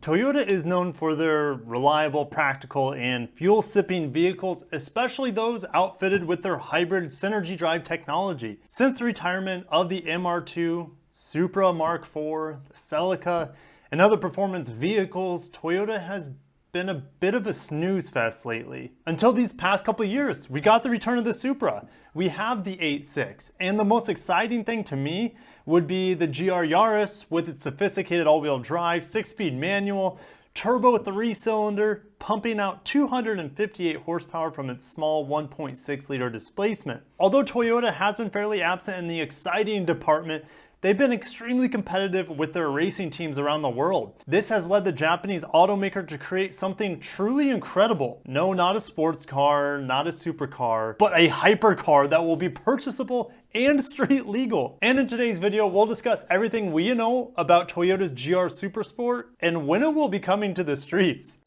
Toyota is known for their reliable, practical, and fuel-sipping vehicles, especially those outfitted with their hybrid Synergy drive technology. Since the retirement of the MR2, Supra Mark IV, the Celica, and other performance vehicles, Toyota has been a bit of a snooze fest lately. Until these past couple of years, we got the return of the Supra. We have the 8.6, and the most exciting thing to me would be the GR Yaris with its sophisticated all-wheel drive, 6-speed manual, turbo 3-cylinder, pumping out 258 horsepower from its small 1.6-liter displacement. Although Toyota has been fairly absent in the exciting department, they've been extremely competitive with their racing teams around the world. This has led the Japanese automaker to create something truly incredible. No, not a sports car, not a supercar, but a hypercar that will be purchasable and street legal. And in today's video, we'll discuss everything we know about Toyota's GR Supersport and when it will be coming to the streets.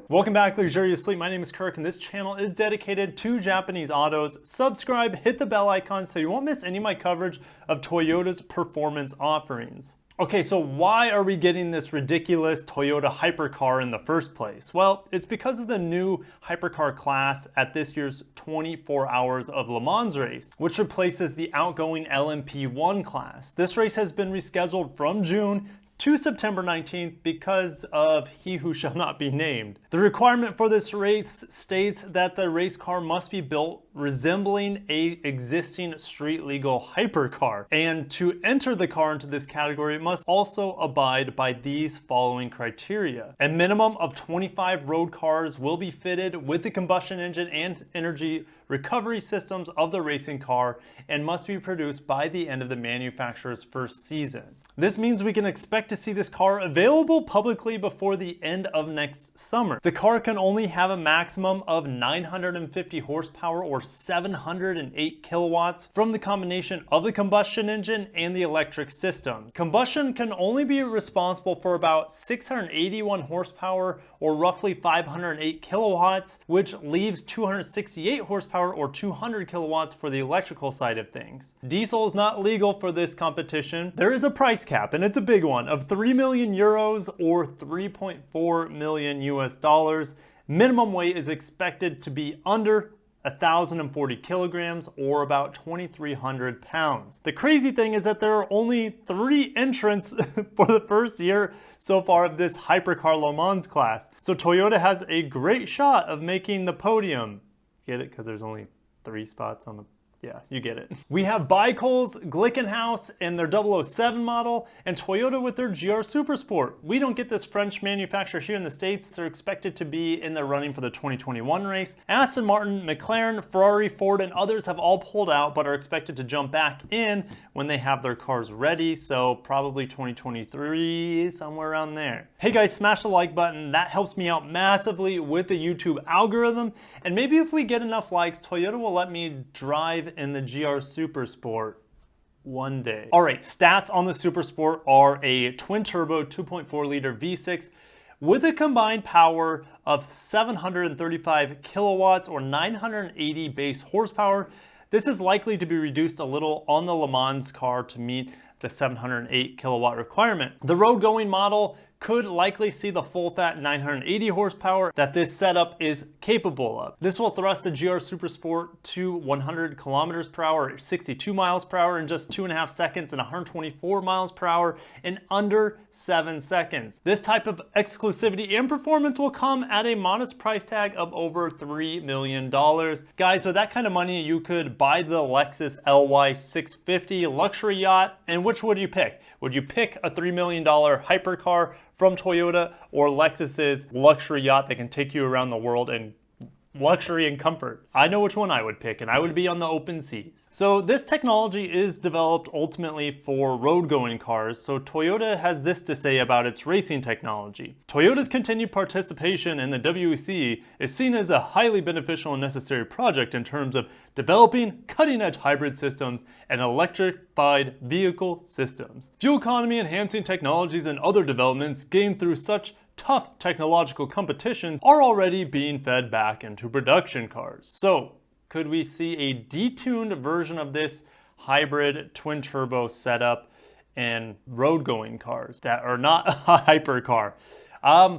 Welcome back, Lexurious Fleet. My name is Kirk, and this channel is dedicated to Japanese autos. Subscribe, hit the bell icon so you won't miss any of my coverage of Toyota's performance offerings. Okay, so why are we getting this ridiculous Toyota hypercar in the first place? Well, it's because of the new hypercar class at this year's 24 Hours of Le Mans race, which replaces the outgoing LMP1 class. This race has been rescheduled from June to September 19th because of he who shall not be named. The requirement for this race states that the race car must be built resembling a existing street legal hypercar. And to enter the car into this category, it must also abide by these following criteria. A minimum of 25 road cars will be fitted with the combustion engine and energy recovery systems of the racing car and must be produced by the end of the manufacturer's first season. This means we can expect to see this car available publicly before the end of next summer. The car can only have a maximum of 950 horsepower or 708 kilowatts from the combination of the combustion engine and the electric systems. Combustion can only be responsible for about 681 horsepower or roughly 508 kilowatts, which leaves 268 horsepower or 200 kilowatts for the electrical side of things. Diesel is not legal for this competition. There is a price cap, and it's a big one, of 3 million euros or 3.4 million US dollars. Minimum weight is expected to be under 1,040 kilograms or about 2,300 pounds. The crazy thing is that there are only 3 entrants for the first year so far of this hypercar Le Mans class. So Toyota has a great shot of making the podium. Get it? Because there's only 3 spots on the... Yeah, you get it. We have Baikol's Glickenhaus and their 007 model, and Toyota with their GR Supersport. We don't get this French manufacturer here in the States. They're expected to be in the running for the 2021 race. Aston Martin, McLaren, Ferrari, Ford, and others have all pulled out, but are expected to jump back in when they have their cars ready, so probably 2023, somewhere around there. Hey guys, smash the like button. That helps me out massively with the YouTube algorithm, and maybe if we get enough likes, Toyota will let me drive in the GR Supersport one day. All right, stats on the Supersport are a twin-turbo 2.4-liter V6 with a combined power of 735 kilowatts or 980 base horsepower. This is likely to be reduced a little on the Le Mans car to meet the 708 kilowatt requirement. The road-going model could likely see the full-fat 980 horsepower that this setup is capable of. This will thrust the GR Supersport to 100 kilometers per hour, or 62 miles per hour in just 2.5 seconds and 124 miles per hour in under 7 seconds. This type of exclusivity and performance will come at a modest price tag of over $3 million. Guys, with that kind of money, you could buy the Lexus LY650 luxury yacht, and which would you pick? Would you pick a $3 million hypercar from Toyota or Lexus's luxury yacht that can take you around the world in luxury and comfort? I know which one I would pick, and I would be on the open seas. So this technology is developed ultimately for road-going cars, so Toyota has this to say about its racing technology. Toyota's continued participation in the WEC is seen as a highly beneficial and necessary project in terms of developing cutting-edge hybrid systems and electrified vehicle systems. Fuel economy enhancing technologies and other developments gained through such tough technological competitions are already being fed back into production cars. So, could we see a detuned version of this hybrid twin turbo setup and road-going cars that are not a hypercar.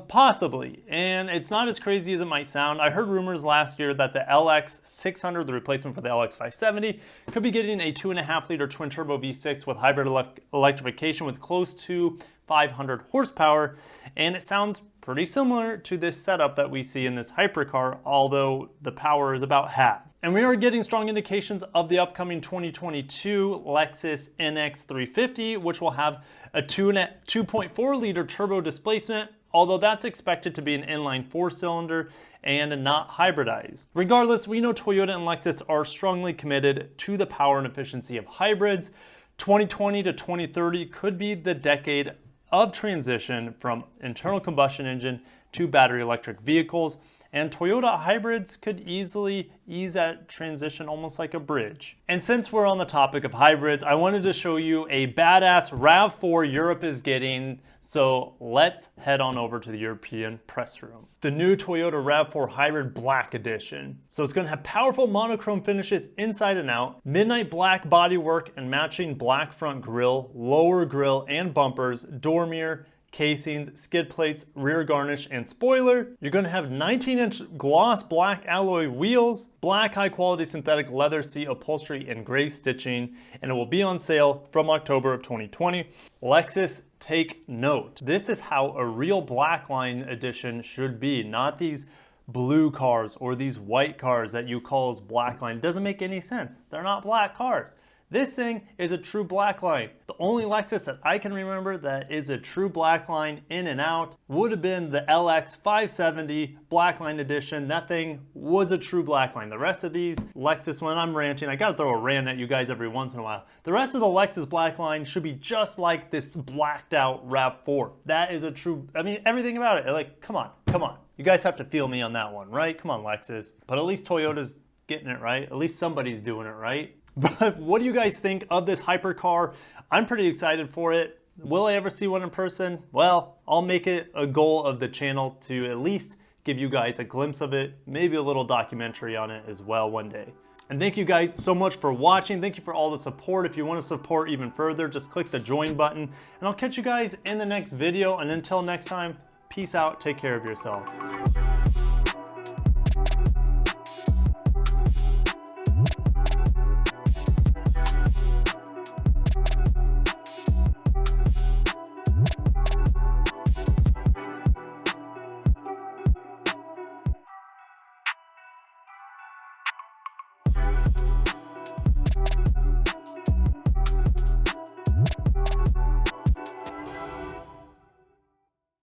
Possibly, and it's not as crazy as it might sound. I heard rumors last year that the LX600, the replacement for the LX570, could be getting a 2.5-liter twin-turbo V6 with hybrid electrification with close to 500 horsepower, and it sounds pretty similar to this setup that we see in this hypercar, although the power is about half. And we are getting strong indications of the upcoming 2022 Lexus NX 350, which will have a 2.4-liter turbo displacement, although that's expected to be an inline 4-cylinder and not hybridized. Regardless, we know Toyota and Lexus are strongly committed to the power and efficiency of hybrids. 2020 to 2030 could be the decade of transition from internal combustion engine to battery electric vehicles, and Toyota hybrids could easily ease that transition almost like a bridge. And since we're on the topic of hybrids, I wanted to show you a badass RAV4 Europe is getting, so let's head on over to the European press room. The new Toyota RAV4 Hybrid Black Edition. So it's gonna have powerful monochrome finishes inside and out, midnight black bodywork and matching black front grille, lower grille and bumpers, door mirror, casings, skid plates, rear garnish, and spoiler. You're gonna have 19-inch gloss black alloy wheels, black high-quality synthetic leather seat upholstery, and gray stitching, and it will be on sale from October of 2020. Lexus, take note. This is how a real Blackline edition should be, not these blue cars or these white cars that you call as Blackline. It doesn't make any sense. They're not black cars. This thing is a true Blackline. The only Lexus that I can remember that is a true Blackline in and out would have been the LX570 Blackline edition. That thing was a true Blackline. The rest of these Lexus, when I'm ranting, I gotta throw a rant at you guys every once in a while. The rest of the Lexus Blackline should be just like this blacked out RAV4. That is a true, I mean, everything about it. Like, come on. You guys have to feel me on that one, right? Come on, Lexus. But at least Toyota's getting it right. At least somebody's doing it right. But what do you guys think of this hypercar? I'm pretty excited for it. Will I ever see one in person? Well, I'll make it a goal of the channel to at least give you guys a glimpse of it, maybe a little documentary on it as well one day. And thank you guys so much for watching. Thank you for all the support. If you want to support even further, just click the join button, and I'll catch you guys in the next video. And until next time, peace out, take care of yourselves.